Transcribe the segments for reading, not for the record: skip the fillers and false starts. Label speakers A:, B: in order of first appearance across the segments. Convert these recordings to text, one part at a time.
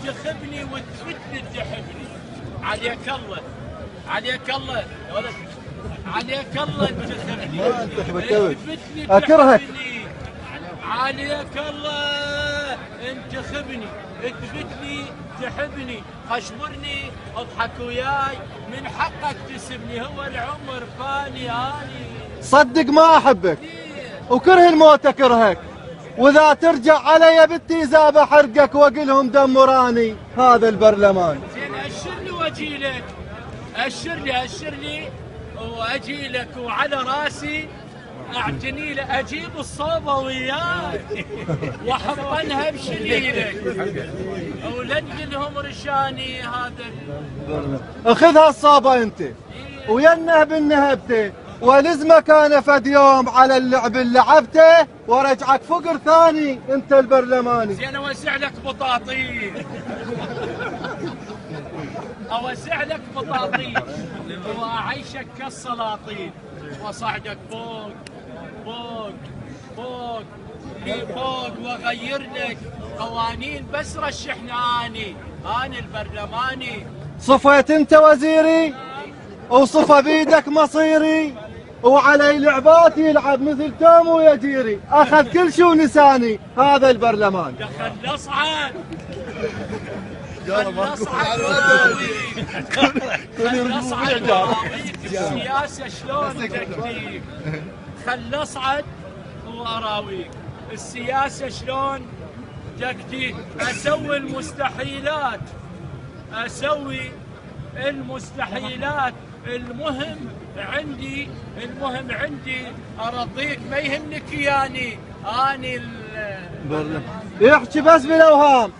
A: تنتخبني وتثبتني تحبني. عليك الله عليك الله يا ولد، عليك الله انتخبني اثبتني
B: اكرهك.
A: عليك الله انتخبني اثبتني تحبني، خشمرني اضحك وياي، من حقك تسبني، هو العمر فاني اني.
B: صدق ما احبك وكره الموت اكرهك، واذا ترجع علي بالتيزا بحرقك واقلهم دمراني هذا البرلمان.
A: زين اشر لي واجي لك، اشر لي واجي لك، وعلى راسي اعتني له، اجيب الصوبه وياك واحطنها بشليلك ولنجلهم رشاني هذا
B: اخذها الصابه انت ويا النهب النهبته، ولزمك انا فد يوم على اللعب اللي لعبته وارجعك فقر ثاني انت البرلماني.
A: زين اوزع لك بطاطين، اوزع لك بطاطين واعيشك كالسلاطين، واصعدك فوق فوق فوق فوق، واغير لك قوانين، بس رشحني اني البرلماني.
B: صفيت انت وزيري وصفى بيدك مصيري، وعلي لعبات يلعب مثل توم ويجيري، اخذ كل شو نساني هذا البرلمان.
A: خل اصعد السياسة شلون تكتيك، خل اصعد واراويك السياسة شلون تكتيك. اسوي المستحيلات، اسوي المستحيلات، المهم عندي ارضيك، ما يهمني كياني اني
B: يحكي بس بالاوهام،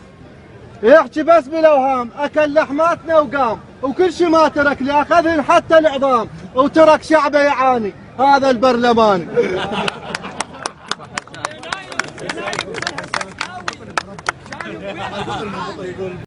B: يحكي بس بالاوهام، اكل لحماتنا وقام، وكل شي ما ترك لي اخذهن حتى العظام، وترك شعبه يعاني هذا البرلماني.